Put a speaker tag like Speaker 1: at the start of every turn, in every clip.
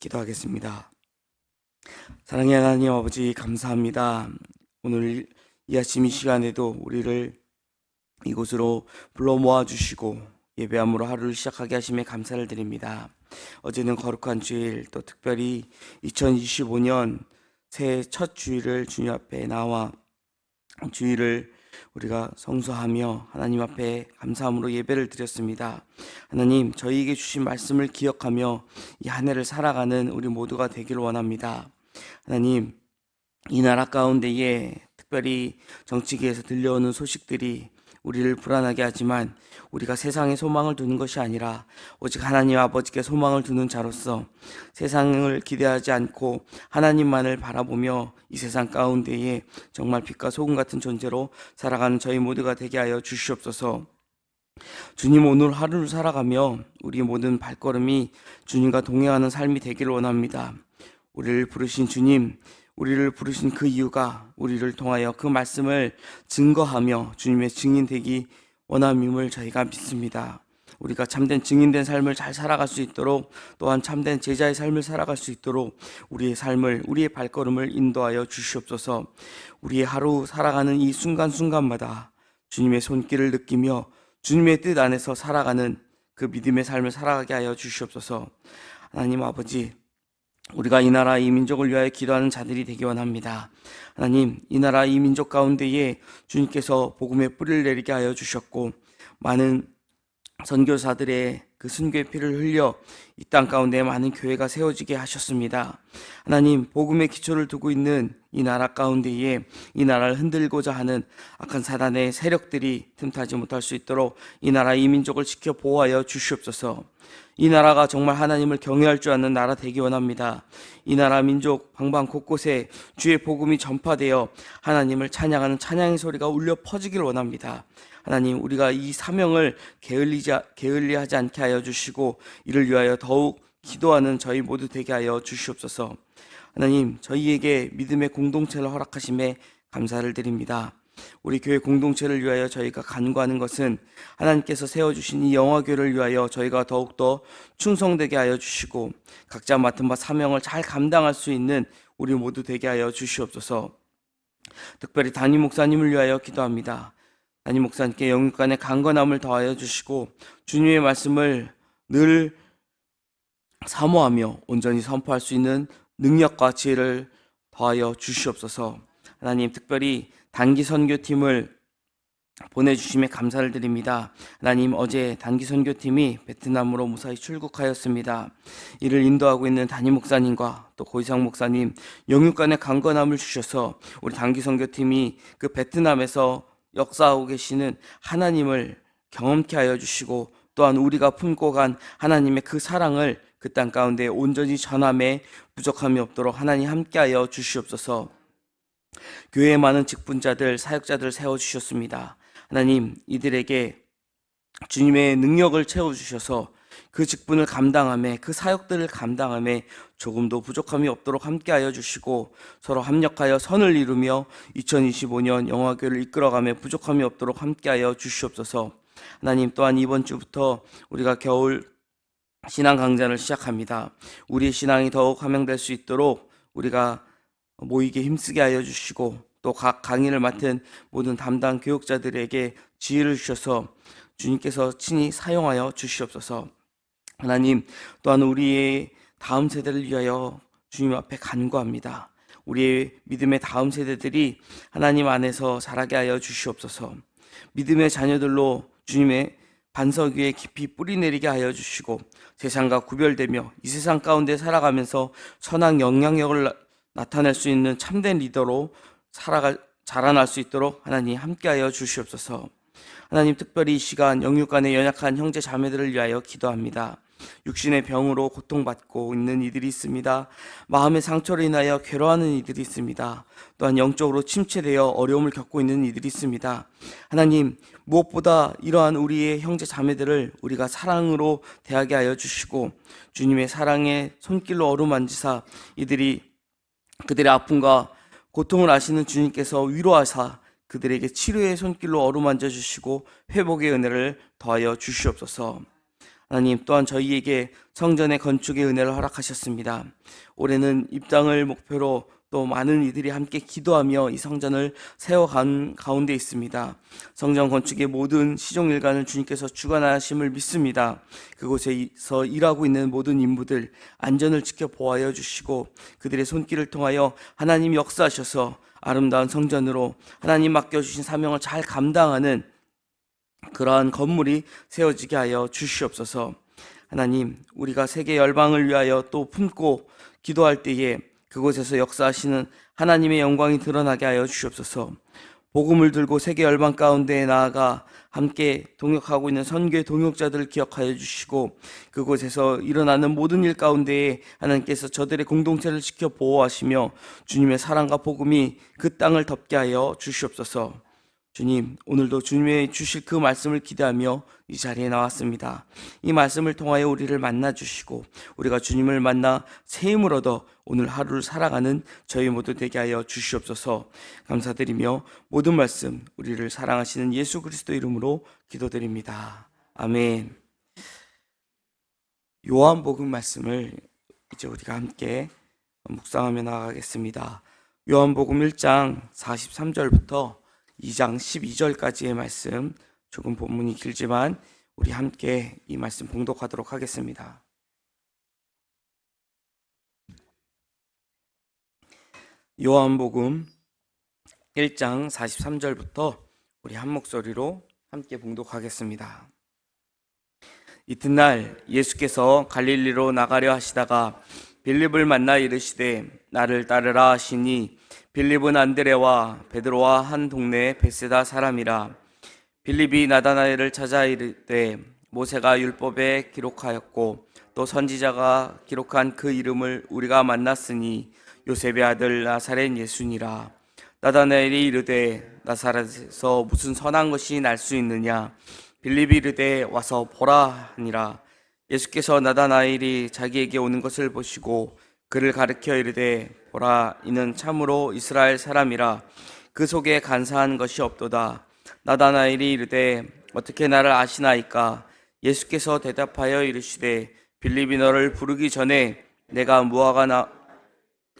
Speaker 1: 기도하겠습니다. 사랑의 하나님 아버지, 감사합니다. 오늘 이 아침 이 시간에도 우리를 이곳으로 불러 모아주시고 예배함으로 하루를 시작하게 하심에 감사를 드립니다. 어제는 거룩한 주일, 또 특별히 2025년 새해 첫 주일을 주님 앞에 나와 주일을 우리가 성수하며 하나님 앞에 감사함으로 예배를 드렸습니다. 하나님, 저희에게 주신 말씀을 기억하며 이 한 해를 살아가는 우리 모두가 되기를 원합니다. 하나님, 이 나라 가운데에 특별히 정치계에서 들려오는 소식들이 우리를 불안하게 하지만 우리가 세상에 소망을 두는 것이 아니라 오직 하나님 아버지께 소망을 두는 자로서 세상을 기대하지 않고 하나님만을 바라보며 이 세상 가운데에 정말 빛과 소금 같은 존재로 살아가는 저희 모두가 되게 하여 주시옵소서. 주님, 오늘 하루를 살아가며 우리 모든 발걸음이 주님과 동행하는 삶이 되기를 원합니다. 우리를 부르신 주님, 우리를 부르신 그 이유가 우리를 통하여 그 말씀을 증거하며 주님의 증인 되기 원함임을 저희가 믿습니다. 우리가 참된 증인된 삶을 잘 살아갈 수 있도록, 또한 참된 제자의 삶을 살아갈 수 있도록 우리의 삶을, 우리의 발걸음을 인도하여 주시옵소서. 우리의 하루 살아가는 이 순간순간마다 주님의 손길을 느끼며 주님의 뜻 안에서 살아가는 그 믿음의 삶을 살아가게 하여 주시옵소서. 하나님 아버지, 우리가 이 나라 이 민족을 위하여 기도하는 자들이 되기 원합니다. 하나님, 이 나라 이 민족 가운데에 주님께서 복음의 뿌리를 내리게 하여 주셨고 많은 선교사들의 그 순교의 피를 흘려 이 땅 가운데 많은 교회가 세워지게 하셨습니다. 하나님, 복음의 기초를 두고 있는 이 나라 가운데에 이 나라를 흔들고자 하는 악한 사단의 세력들이 틈타지 못할 수 있도록 이 나라 이 민족을 지켜 보호하여 주시옵소서. 이 나라가 정말 하나님을 경외할 줄 아는 나라 되기 원합니다. 이 나라 민족 방방 곳곳에 주의 복음이 전파되어 하나님을 찬양하는 찬양의 소리가 울려 퍼지길 원합니다. 하나님, 우리가 이 사명을 게을리하지 않게 하여 주시고 이를 위하여 더욱 기도하는 저희 모두 되게 하여 주시옵소서. 하나님, 저희에게 믿음의 공동체를 허락하심에 감사를 드립니다. 우리 교회 공동체를 위하여 저희가 간구하는 것은 하나님께서 세워주신 이 영화교회를 위하여 저희가 더욱더 충성되게 하여 주시고 각자 맡은 바 사명을 잘 감당할 수 있는 우리 모두 되게 하여 주시옵소서. 특별히 담임 목사님을 위하여 기도합니다. 담임 목사님께 영육간의 강건함을 더하여 주시고 주님의 말씀을 늘 사모하며 온전히 선포할 수 있는 능력과 지혜를 더하여 주시옵소서. 하나님, 특별히 단기 선교팀을 보내주심에 감사를 드립니다. 하나님, 어제 단기 선교팀이 베트남으로 무사히 출국하였습니다. 이를 인도하고 있는 담임 목사님과 또 고이상 목사님, 영육간의 강건함을 주셔서 우리 단기 선교팀이 그 베트남에서 역사하고 계시는 하나님을 경험케 하여 주시고 또한 우리가 품고 간 하나님의 그 사랑을 그 땅 가운데 온전히 전함에 부족함이 없도록 하나님 함께하여 주시옵소서. 교회에 많은 직분자들, 사역자들 세워주셨습니다. 하나님, 이들에게 주님의 능력을 채워주셔서 그 직분을 감당함에, 그 사역들을 감당함에 조금도 부족함이 없도록 함께하여 주시고 서로 합력하여 선을 이루며 2025년 영화교회를 이끌어가며 부족함이 없도록 함께하여 주시옵소서. 하나님, 또한 이번 주부터 우리가 겨울 신앙 강좌를 시작합니다. 우리의 신앙이 더욱 함양될 수 있도록 우리가 모이게 힘쓰게 하여 주시고 또 각 강의를 맡은 모든 담당 교육자들에게 지혜를 주셔서 주님께서 친히 사용하여 주시옵소서. 하나님, 또한 우리의 다음 세대를 위하여 주님 앞에 간구합니다. 우리의 믿음의 다음 세대들이 하나님 안에서 자라게 하여 주시옵소서. 믿음의 자녀들로 주님의 반석 위에 깊이 뿌리 내리게 하여 주시고 세상과 구별되며 이 세상 가운데 살아가면서 선한 영향력을 나타낼 수 있는 참된 리더로 자라날 수 있도록 하나님 함께하여 주시옵소서. 하나님, 특별히 이 시간 영육간의 연약한 형제 자매들을 위하여 기도합니다. 육신의 병으로 고통받고 있는 이들이 있습니다. 마음의 상처로 인하여 괴로워하는 이들이 있습니다. 또한 영적으로 침체되어 어려움을 겪고 있는 이들이 있습니다. 하나님, 무엇보다 이러한 우리의 형제 자매들을 우리가 사랑으로 대하게 하여 주시고 주님의 사랑의 손길로 어루만지사 그들의 아픔과 고통을 아시는 주님께서 위로하사 그들에게 치료의 손길로 어루만져 주시고 회복의 은혜를 더하여 주시옵소서. 하나님 또한 저희에게 성전의 건축의 은혜를 허락하셨습니다. 올해는 입당을 목표로 또 많은 이들이 함께 기도하며 이 성전을 세워간 가운데 있습니다. 성전 건축의 모든 시종일관을 주님께서 주관하심을 믿습니다. 그곳에서 일하고 있는 모든 인부들 안전을 지켜 보호하여 주시고 그들의 손길을 통하여 하나님이 역사하셔서 아름다운 성전으로 하나님 맡겨주신 사명을 잘 감당하는 그러한 건물이 세워지게 하여 주시옵소서. 하나님, 우리가 세계 열방을 위하여 또 품고 기도할 때에 그곳에서 역사하시는 하나님의 영광이 드러나게 하여 주시옵소서. 복음을 들고 세계 열방 가운데에 나아가 함께 동역하고 있는 선교의 동역자들을 기억하여 주시고 그곳에서 일어나는 모든 일 가운데에 하나님께서 저들의 공동체를 지켜 보호하시며 주님의 사랑과 복음이 그 땅을 덮게 하여 주시옵소서. 주님, 오늘도 주님의 주실 그 말씀을 기대하며 이 자리에 나왔습니다. 이 말씀을 통하여 우리를 만나 주시고 우리가 주님을 만나 새 힘을 얻어 오늘 하루를 살아가는 저희 모두 되게 하여 주시옵소서. 감사드리며 모든 말씀 우리를 사랑하시는 예수 그리스도 이름으로 기도드립니다. 아멘. 요한복음 말씀을 이제 우리가 함께 묵상하며 나가겠습니다. 요한복음 1장 43절부터 2장 12절까지의 말씀, 조금 본문이 길지만 우리 함께 이 말씀 봉독하도록 하겠습니다. 요한복음 1장 43절부터 우리 한 목소리로 함께 봉독하겠습니다. 이튿날 예수께서 갈릴리로 나가려 하시다가 빌립을 만나 이르시되 나를 따르라 하시니 빌립은 안드레와 베드로와 한 동네 베세다 사람이라. 빌립이 나다나엘을 찾아 이르되 모세가 율법에 기록하였고 또 선지자가 기록한 그 이름을 우리가 만났으니 요셉의 아들 나사렛 예수니라. 나다나엘이 이르되 나사렛에서 무슨 선한 것이 날 수 있느냐. 빌립이 이르되 와서 보라 하니라. 예수께서 나다나엘이 자기에게 오는 것을 보시고 그를 가르쳐 이르되 보라, 이는 참으로 이스라엘 사람이라. 그 속에 간사한 것이 없도다. 나다나엘이 이르되 어떻게 나를 아시나이까. 예수께서 대답하여 이르시되 빌립이 너를 부르기 전에 내가 무화과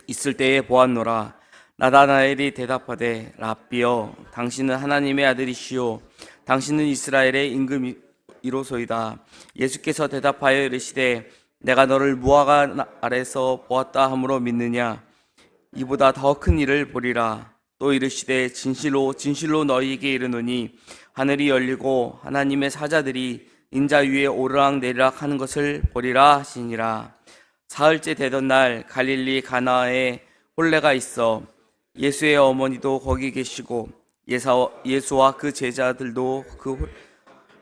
Speaker 1: 있을 때에 보았노라. 나다나엘이 대답하되 랍비여, 당신은 하나님의 아들이시오 당신은 이스라엘의 임금이로소이다. 예수께서 대답하여 이르시되 내가 너를 무화과 아래서 보았다 함으로 믿느냐. 이보다 더 큰 일을 보리라. 또 이르시되 진실로 진실로 너희에게 이르노니 하늘이 열리고 하나님의 사자들이 인자 위에 오르락 내리락 하는 것을 보리라 하시니라. 사흘째 되던 날 갈릴리 가나에 혼례가 있어 예수의 어머니도 거기 계시고 예수와 그 제자들도 그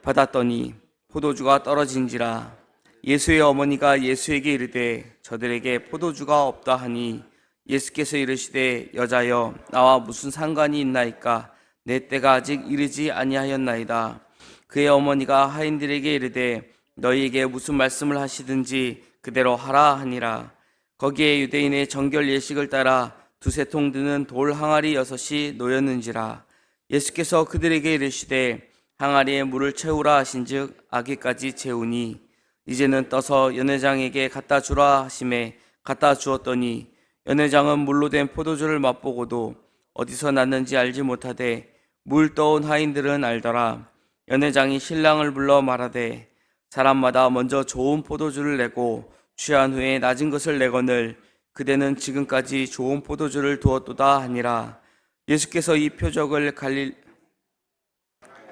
Speaker 1: 받았더니 포도주가 떨어진지라. 예수의 어머니가 예수에게 이르되 저들에게 포도주가 없다 하니 예수께서 이르시되 여자여, 나와 무슨 상관이 있나이까. 내 때가 아직 이르지 아니하였나이다. 그의 어머니가 하인들에게 이르되 너희에게 무슨 말씀을 하시든지 그대로 하라 하니라. 거기에 유대인의 정결 예식을 따라 두세 통 드는 돌 항아리 6이 놓였는지라. 예수께서 그들에게 이르시되 항아리에 물을 채우라 하신즉 아기까지 채우니 이제는 떠서 연회장에게 갖다 주라 하심에 갖다 주었더니 연회장은 물로 된 포도주를 맛보고도 어디서 났는지 알지 못하되 물 떠온 하인들은 알더라. 연회장이 신랑을 불러 말하되 사람마다 먼저 좋은 포도주를 내고 취한 후에 낮은 것을 내거늘 그대는 지금까지 좋은 포도주를 두었도다 하니라. 예수께서 이 표적을 갈릴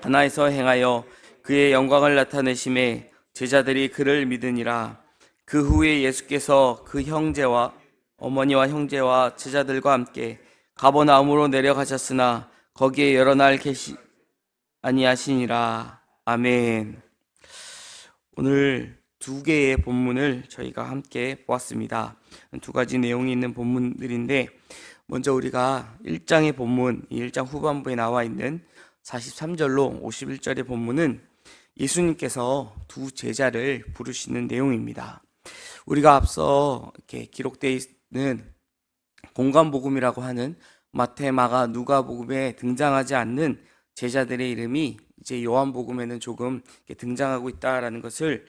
Speaker 1: 가나에서 행하여 그의 영광을 나타내심에 제자들이 그를 믿으니라. 그 후에 예수께서 그 형제와 어머니와 형제와 제자들과 함께 가버나움으로 내려가셨으나 거기에 여러 날 계시 아니하시니라. 아멘. 오늘 두 개의 본문을 저희가 함께 보았습니다. 두 가지 내용이 있는 본문들인데 먼저 우리가 1장의 본문, 1장 후반부에 나와 있는 43절로 51절의 본문은 예수님께서 두 제자를 부르시는 내용입니다. 우리가 앞서 이렇게 기록되어 있는 공관복음이라고 하는 마태, 마가, 누가복음에 등장하지 않는 제자들의 이름이 이제 요한복음에는 조금 등장하고 있다라는 것을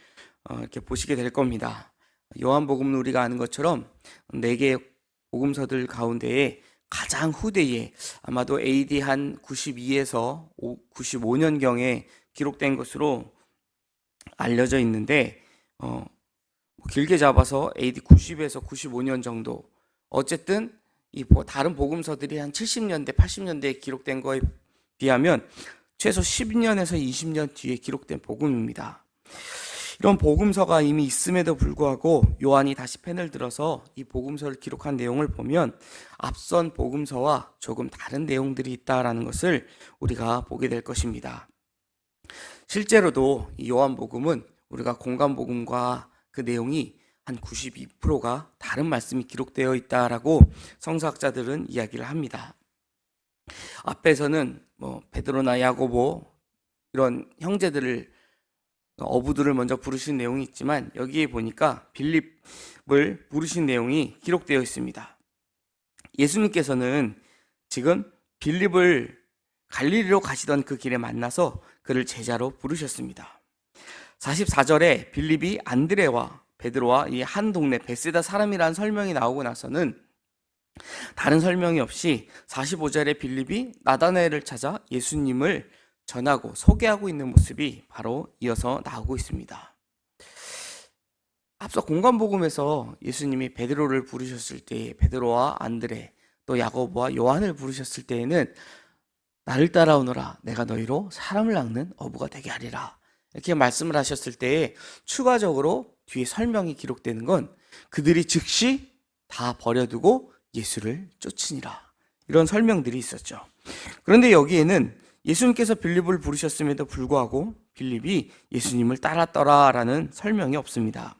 Speaker 1: 이렇게 보시게 될 겁니다. 요한복음은 우리가 아는 것처럼 4개의 복음서들 가운데에 가장 후대에 아마도 AD 한 92에서 95년경에 기록된 것으로 알려져 있는데 길게 잡아서 AD 90에서 95년 정도, 어쨌든 이 다른 복음서들이 한 70년대, 80년대에 기록된 거에 비하면 최소 10년에서 20년 뒤에 기록된 복음입니다. 이런 복음서가 이미 있음에도 불구하고 요한이 다시 펜을 들어서 이 복음서를 기록한 내용을 보면 앞선 복음서와 조금 다른 내용들이 있다라는 것을 우리가 보게 될 것입니다. 실제로도 이 요한복음은 우리가 공간복음과 그 내용이 한 92%가 다른 말씀이 기록되어 있다라고 성서학자들은 이야기를 합니다. 앞에서는 베드로나 야고보 이런 형제들을, 어부들을 먼저 부르신 내용이 있지만 여기에 보니까 빌립을 부르신 내용이 기록되어 있습니다. 예수님께서는 지금 빌립을 갈릴리로 가시던 그 길에 만나서 그를 제자로 부르셨습니다. 44절에 빌립이 안드레와 베드로와 이 한 동네 베세다 사람이라는 설명이 나오고 나서는 다른 설명이 없이 45절에 빌립이 나다나엘을 찾아 예수님을 전하고 소개하고 있는 모습이 바로 이어서 나오고 있습니다. 앞서 공간복음에서 예수님이 베드로를 부르셨을 때 베드로와 안드레 또 야고보와 요한을 부르셨을 때에는 나를 따라오너라, 내가 너희로 사람을 낚는 어부가 되게 하리라, 이렇게 말씀을 하셨을 때에 추가적으로 뒤에 설명이 기록되는 건 그들이 즉시 다 버려두고 예수를 쫓으니라, 이런 설명들이 있었죠. 그런데 여기에는 예수님께서 빌립을 부르셨음에도 불구하고 빌립이 예수님을 따랐더라라는 설명이 없습니다.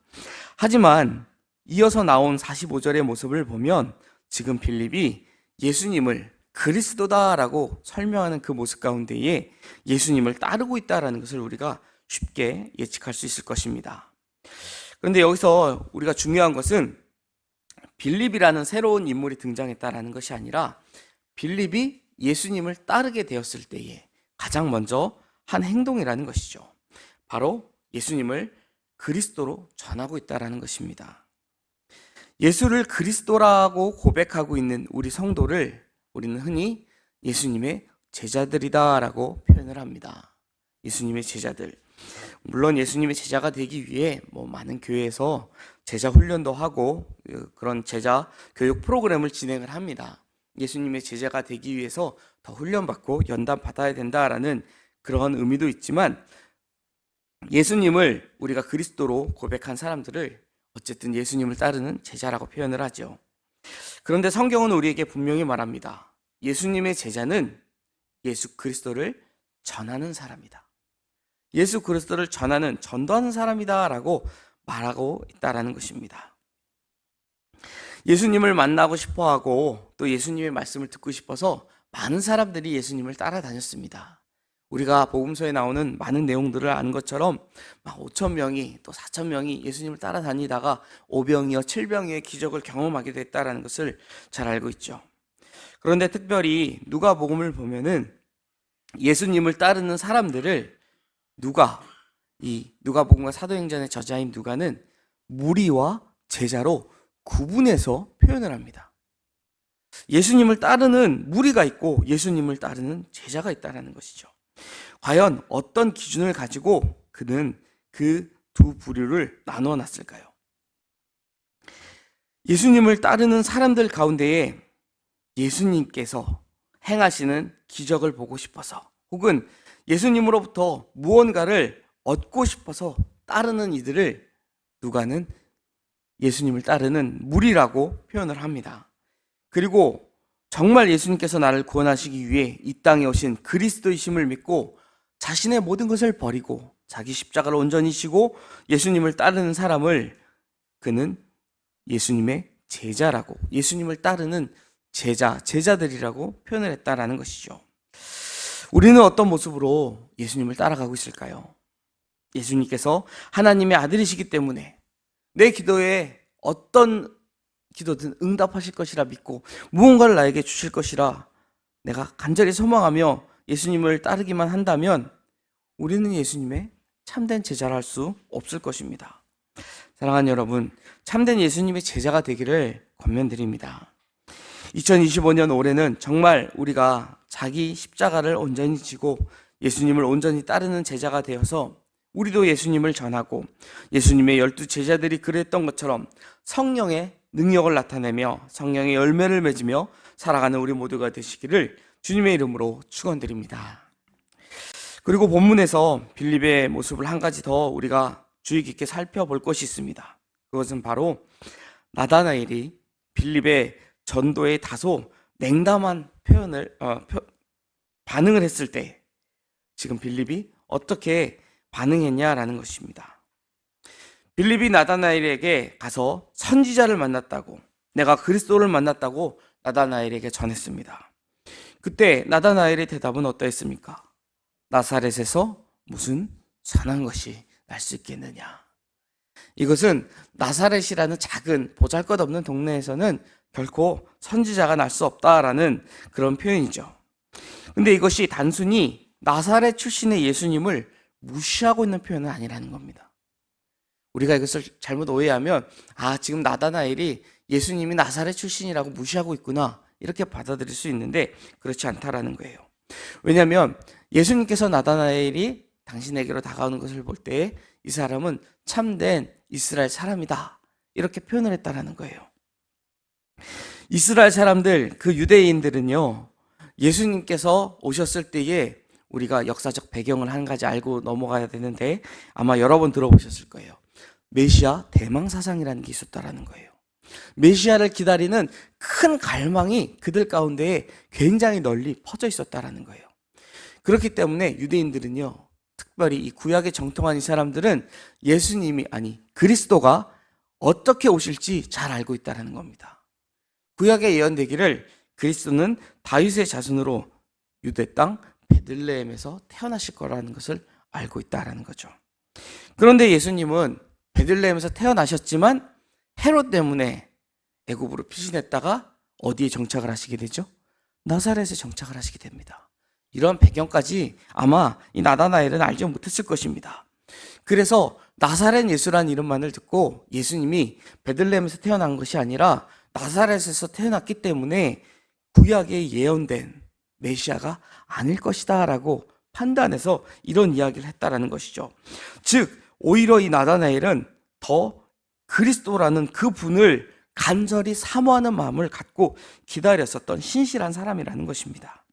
Speaker 1: 하지만 이어서 나온 45절의 모습을 보면 지금 빌립이 예수님을 그리스도다라고 설명하는 그 모습 가운데에 예수님을 따르고 있다라는 것을 우리가 쉽게 예측할 수 있을 것입니다. 그런데 여기서 우리가 중요한 것은 빌립이라는 새로운 인물이 등장했다라는 것이 아니라 빌립이 예수님을 따르게 되었을 때에 가장 먼저 한 행동이라는 것이죠. 바로 예수님을 그리스도로 전하고 있다라는 것입니다. 예수를 그리스도라고 고백하고 있는 우리 성도를 우리는 흔히 예수님의 제자들이다라고 표현을 합니다. 예수님의 제자들. 물론 예수님의 제자가 되기 위해 많은 교회에서 제자 훈련도 하고 그런 제자 교육 프로그램을 진행을 합니다. 예수님의 제자가 되기 위해서 더 훈련받고 연단 받아야 된다라는 그런 의미도 있지만 예수님을 우리가 그리스도로 고백한 사람들을 어쨌든 예수님을 따르는 제자라고 표현을 하죠. 그런데 성경은 우리에게 분명히 말합니다. 예수님의 제자는 예수 그리스도를 전하는 사람이다. 예수 그리스도를 전도하는 사람이다 라고 말하고 있다라는 것입니다. 예수님을 만나고 싶어하고 또 예수님의 말씀을 듣고 싶어서 많은 사람들이 예수님을 따라다녔습니다. 우리가 복음서에 나오는 많은 내용들을 아는 것처럼 5,000명이 또 4,000명이 예수님을 따라다니다가 5병이어 7병의 기적을 경험하게 됐다라는 것을 잘 알고 있죠. 그런데 특별히 누가복음을 보면은 예수님을 따르는 사람들을 누가복음과 사도행전의 저자인 누가는 무리와 제자로 구분해서 표현을 합니다. 예수님을 따르는 무리가 있고 예수님을 따르는 제자가 있다는 것이죠. 과연 어떤 기준을 가지고 그는 그 두 부류를 나누어 놨을까요? 예수님을 따르는 사람들 가운데에 예수님께서 행하시는 기적을 보고 싶어서 혹은 예수님으로부터 무언가를 얻고 싶어서 따르는 이들을 누가는 예수님을 따르는 무리라고 표현을 합니다. 그리고 정말 예수님께서 나를 구원하시기 위해 이 땅에 오신 그리스도이심을 믿고 자신의 모든 것을 버리고 자기 십자가를 온전히 지고 예수님을 따르는 사람을 그는 예수님의 제자라고, 예수님을 따르는 제자들이라고 표현을 했다라는 것이죠. 우리는 어떤 모습으로 예수님을 따라가고 있을까요? 예수님께서 하나님의 아들이시기 때문에 내 기도에 어떤 기도든 응답하실 것이라 믿고 무언가를 나에게 주실 것이라 내가 간절히 소망하며 예수님을 따르기만 한다면 우리는 예수님의 참된 제자를 할 수 없을 것입니다. 사랑하는 여러분, 참된 예수님의 제자가 되기를 권면드립니다. 2025년 올해는 정말 우리가 자기 십자가를 온전히 지고 예수님을 온전히 따르는 제자가 되어서 우리도 예수님을 전하고 예수님의 12 제자들이 그랬던 것처럼 성령의 능력을 나타내며 성령의 열매를 맺으며 살아가는 우리 모두가 되시기를 주님의 이름으로 축원드립니다. 그리고 본문에서 빌립의 모습을 한 가지 더 우리가 주의 깊게 살펴볼 것이 있습니다. 그것은 바로 나다나엘이 빌립의 전도에 다소 냉담한 반응을 했을 때 지금 빌립이 어떻게 반응했냐라는 것입니다. 빌립이 나다나엘에게 가서 선지자를 만났다고, 내가 그리스도를 만났다고 나다나엘에게 전했습니다. 그때 나다나엘의 대답은 어떠했습니까? 나사렛에서 무슨 선한 것이 날 수 있겠느냐. 이것은 나사렛이라는 작은 보잘것없는 동네에서는 결코 선지자가 날 수 없다라는 그런 표현이죠. 근데 이것이 단순히 나사렛 출신의 예수님을 무시하고 있는 표현은 아니라는 겁니다. 우리가 이것을 잘못 오해하면 지금 나다나엘이 예수님이 나사렛 출신이라고 무시하고 있구나 이렇게 받아들일 수 있는데 그렇지 않다라는 거예요. 왜냐하면 예수님께서 나다나엘이 당신에게로 다가오는 것을 볼 때 이 사람은 참된 이스라엘 사람이다 이렇게 표현을 했다라는 거예요. 이스라엘 사람들, 그 유대인들은요, 예수님께서 오셨을 때에 우리가 역사적 배경을 한 가지 알고 넘어가야 되는데 아마 여러 번 들어보셨을 거예요. 메시아 대망사상이라는 게 있었다라는 거예요. 메시아를 기다리는 큰 갈망이 그들 가운데에 굉장히 널리 퍼져 있었다라는 거예요. 그렇기 때문에 유대인들은요, 특별히 이 구약에 정통한 이 사람들은 예수님이 그리스도가 어떻게 오실지 잘 알고 있다라는 겁니다. 구약에 예언되기를 그리스도는 다윗의 자손으로 유대 땅 베들레헴에서 태어나실 거라는 것을 알고 있다라는 거죠. 그런데 예수님은 베들레헴에서 태어나셨지만 헤롯 때문에 애굽으로 피신했다가 어디에 정착을 하시게 되죠? 나사렛에 정착을 하시게 됩니다. 이런 배경까지 아마 이 나다나엘은 알지 못했을 것입니다. 그래서 나사렛 예수라는 이름만을 듣고 예수님이 베들레헴에서 태어난 것이 아니라 나사렛에서 태어났기 때문에 구약에 예언된 메시아가 아닐 것이다 라고 판단해서 이런 이야기를 했다라는 것이죠. 즉 오히려 이 나다나엘은 더 그리스도라는 그 분을 간절히 사모하는 마음을 갖고 기다렸었던 신실한 사람이라는 것입니다.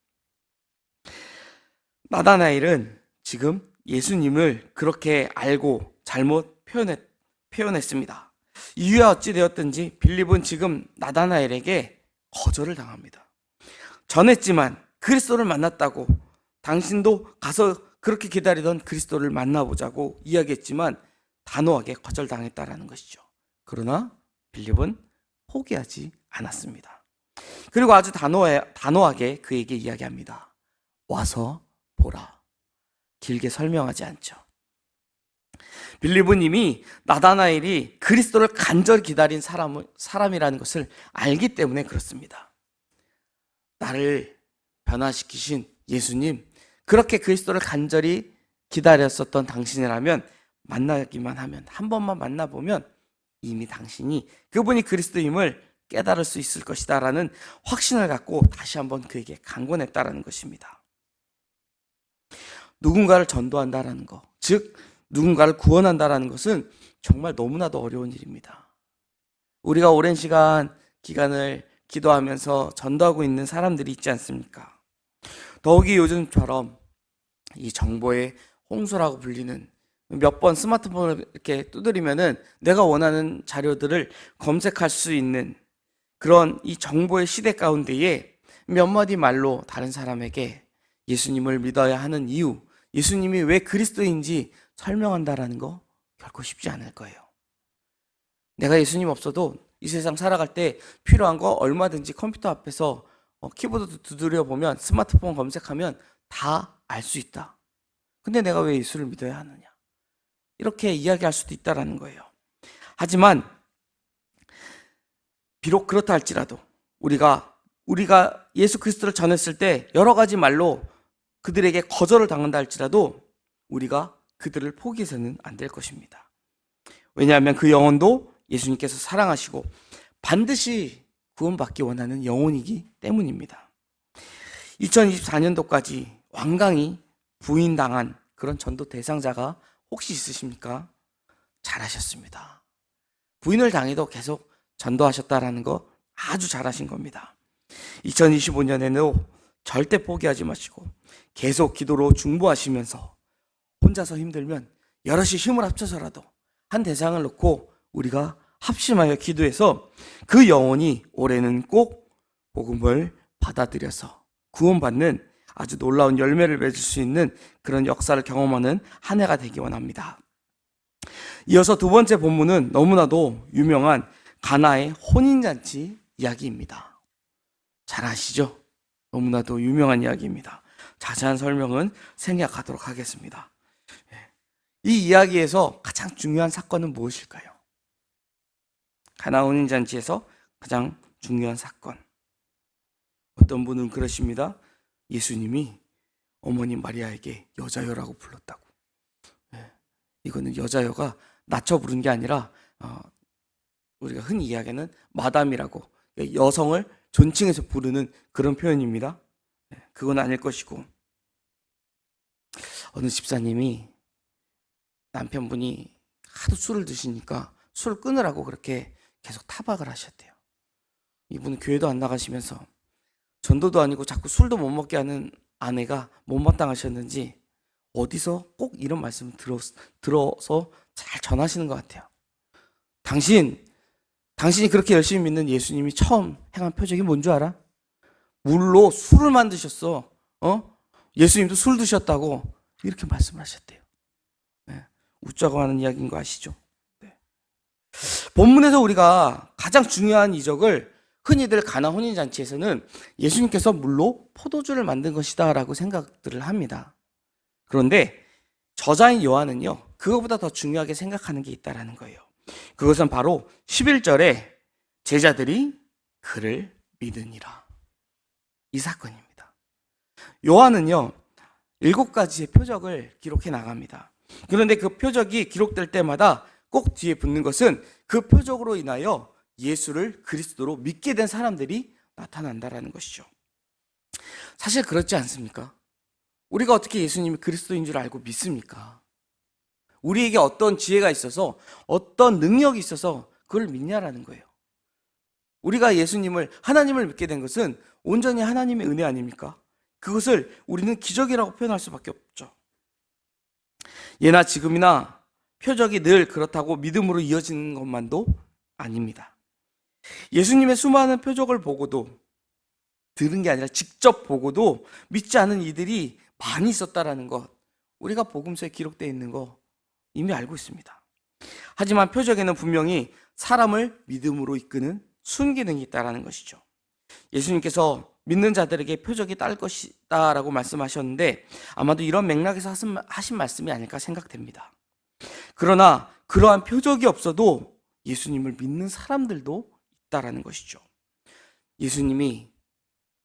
Speaker 1: 나다나엘은 지금 예수님을 그렇게 알고 잘못 표현했습니다. 이유야 어찌 되었든지 빌립은 지금 나다나엘에게 거절을 당합니다. 전했지만 그리스도를 만났다고, 당신도 가서 그렇게 기다리던 그리스도를 만나보자고 이야기했지만 단호하게 거절당했다라는 것이죠. 그러나 빌립은 포기하지 않았습니다. 그리고 아주 단호하게 그에게 이야기합니다. 와서 보라. 길게 설명하지 않죠. 빌립은 이미 나다나엘이 그리스도를 간절히 기다린 사람이라는 것을 알기 때문에 그렇습니다. 나를 변화시키신 예수님, 그렇게 그리스도를 간절히 기다렸었던 당신이라면 만나기만 하면, 한 번만 만나보면 이미 당신이 그분이 그리스도임을 깨달을 수 있을 것이다 라는 확신을 갖고 다시 한번 그에게 강권했다라는 것입니다. 누군가를 전도한다라는 것, 즉 누군가를 구원한다라는 것은 정말 너무나도 어려운 일입니다. 우리가 오랜 기간을 기도하면서 전도하고 있는 사람들이 있지 않습니까? 더욱이 요즘처럼 이 정보의 홍수라고 불리는 몇 번 스마트폰을 이렇게 두드리면은 내가 원하는 자료들을 검색할 수 있는 그런 이 정보의 시대 가운데에 몇 마디 말로 다른 사람에게 예수님을 믿어야 하는 이유, 예수님이 왜 그리스도인지 설명한다라는 거 결코 쉽지 않을 거예요. 내가 예수님 없어도 이 세상 살아갈 때 필요한 거 얼마든지 컴퓨터 앞에서 키보드 두드려 보면, 스마트폰 검색하면 다 알 수 있다. 근데 내가 왜 예수를 믿어야 하느냐? 이렇게 이야기할 수도 있다라는 거예요. 하지만 비록 그렇다 할지라도 우리가 예수 그리스도를 전했을 때 여러 가지 말로 그들에게 거절을 당한다 할지라도 우리가 그들을 포기해서는 안 될 것입니다. 왜냐하면 그 영혼도 예수님께서 사랑하시고 반드시 구원받기 원하는 영혼이기 때문입니다. 2024년도까지 완강히 부인당한 그런 전도 대상자가 혹시 있으십니까? 잘하셨습니다. 부인을 당해도 계속 전도하셨다라는 거 아주 잘하신 겁니다. 2025년에는 절대 포기하지 마시고 계속 기도로 중보하시면서 혼자서 힘들면 여럿이 힘을 합쳐서라도 한 대상을 놓고 우리가 합심하여 기도해서 그 영혼이 올해는 꼭 복음을 받아들여서 구원받는 아주 놀라운 열매를 맺을 수 있는 그런 역사를 경험하는 한 해가 되기 원합니다. 이어서 두 번째 본문은 너무나도 유명한 가나의 혼인잔치 이야기입니다. 잘 아시죠? 너무나도 유명한 이야기입니다. 자세한 설명은 생략하도록 하겠습니다. 이 이야기에서 가장 중요한 사건은 무엇일까요? 가나 혼인잔치에서 가장 중요한 사건. 어떤 분은 그러십니다. 예수님이 어머니 마리아에게 여자여라고 불렀다고. 이거는 여자여가 낮춰 부른 게 아니라 우리가 흔히 이야기하는 마담이라고 여성을 존칭해서 부르는 그런 표현입니다. 그건 아닐 것이고, 어느 집사님이 남편분이 하도 술을 드시니까 술을 끊으라고 그렇게 계속 타박을 하셨대요. 이분은 교회도 안 나가시면서 전도도 아니고 자꾸 술도 못 먹게 하는 아내가 못마땅하셨는지 어디서 꼭 이런 말씀을 들어서 잘 전하시는 것 같아요. 당신이 그렇게 열심히 믿는 예수님이 처음 행한 표적이 뭔 줄 알아? 물로 술을 만드셨어. 예수님도 술 드셨다고 이렇게 말씀을 하셨대요. 웃자고 하는 이야기인 거 아시죠? 본문에서 우리가 가장 중요한 이적을 흔히들 가나 혼인잔치에서는 예수님께서 물로 포도주를 만든 것이다 라고 생각들을 합니다. 그런데 저자인 요한은요, 그거보다 더 중요하게 생각하는 게 있다라는 거예요. 그것은 바로 11절에 제자들이 그를 믿으니라, 이 사건입니다. 요한은요 7가지의 표적을 기록해 나갑니다. 그런데 그 표적이 기록될 때마다 꼭 뒤에 붙는 것은 그 표적으로 인하여 예수를 그리스도로 믿게 된 사람들이 나타난다라는 것이죠. 사실 그렇지 않습니까? 우리가 어떻게 예수님이 그리스도인 줄 알고 믿습니까? 우리에게 어떤 지혜가 있어서, 어떤 능력이 있어서 그걸 믿냐라는 거예요. 우리가 하나님을 믿게 된 것은 온전히 하나님의 은혜 아닙니까? 그것을 우리는 기적이라고 표현할 수밖에 없죠. 예나 지금이나 표적이 늘 그렇다고 믿음으로 이어지는 것만도 아닙니다. 예수님의 수많은 표적을 보고도, 들은 게 아니라 직접 보고도 믿지 않은 이들이 많이 있었다라는 것, 우리가 복음서에 기록되어 있는 거 이미 알고 있습니다. 하지만 표적에는 분명히 사람을 믿음으로 이끄는 순기능이 있다라는 것이죠. 예수님께서 믿는 자들에게 표적이 따를 것이다 라고 말씀하셨는데 아마도 이런 맥락에서 하신 말씀이 아닐까 생각됩니다. 그러나 그러한 표적이 없어도 예수님을 믿는 사람들도 있다라는 것이죠. 예수님이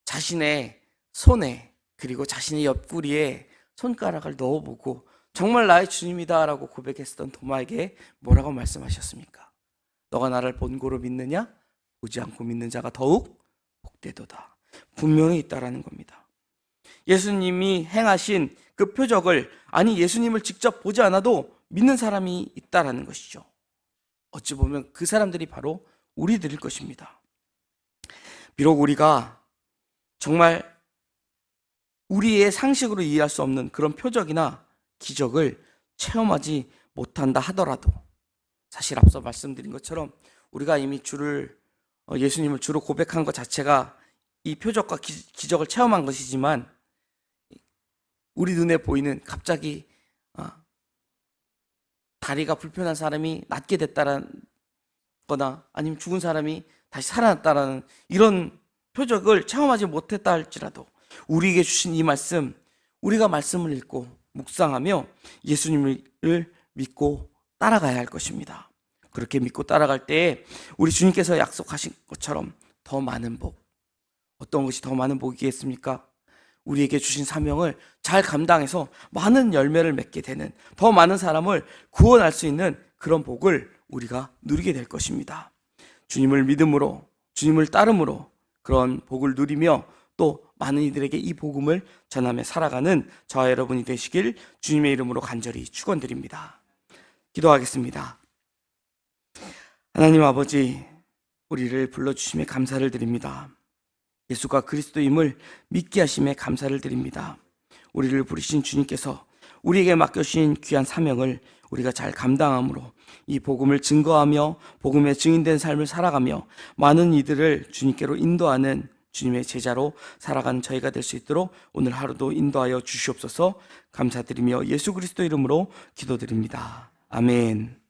Speaker 1: 자신의 손에 그리고 자신의 옆구리에 손가락을 넣어보고 정말 나의 주님이다 라고 고백했던 도마에게 뭐라고 말씀하셨습니까? 너가 나를 본고로 믿느냐? 보지 않고 믿는 자가 더욱 복되도다. 분명히 있다라는 겁니다. 예수님이 행하신 그 표적을, 아니 예수님을 직접 보지 않아도 믿는 사람이 있다라는 것이죠. 어찌 보면 그 사람들이 바로 우리들일 것입니다. 비록 우리가 정말 우리의 상식으로 이해할 수 없는 그런 표적이나 기적을 체험하지 못한다 하더라도, 사실 앞서 말씀드린 것처럼 우리가 이미 예수님을 주로 고백한 것 자체가 이 표적과 기적을 체험한 것이지만, 우리 눈에 보이는 갑자기 다리가 불편한 사람이 낫게 됐다거나 아니면 죽은 사람이 다시 살아났다라는 이런 표적을 체험하지 못했다 할지라도 우리에게 주신 이 말씀, 우리가 말씀을 읽고 묵상하며 예수님을 믿고 따라가야 할 것입니다. 그렇게 믿고 따라갈 때에 우리 주님께서 약속하신 것처럼 더 많은 복, 어떤 것이 더 많은 복이겠습니까? 우리에게 주신 사명을 잘 감당해서 많은 열매를 맺게 되는, 더 많은 사람을 구원할 수 있는 그런 복을 우리가 누리게 될 것입니다. 주님을 믿음으로, 주님을 따름으로 그런 복을 누리며 또 많은 이들에게 이 복음을 전하며 살아가는 저와 여러분이 되시길 주님의 이름으로 간절히 축원드립니다. 기도하겠습니다. 하나님 아버지, 우리를 불러주심에 감사를 드립니다. 예수가 그리스도임을 믿게 하심에 감사를 드립니다. 우리를 부르신 주님께서 우리에게 맡겨주신 귀한 사명을 우리가 잘 감당함으로 이 복음을 증거하며 복음의 증인된 삶을 살아가며 많은 이들을 주님께로 인도하는 주님의 제자로 살아가는 저희가 될 수 있도록 오늘 하루도 인도하여 주시옵소서. 감사드리며 예수 그리스도 이름으로 기도드립니다. 아멘.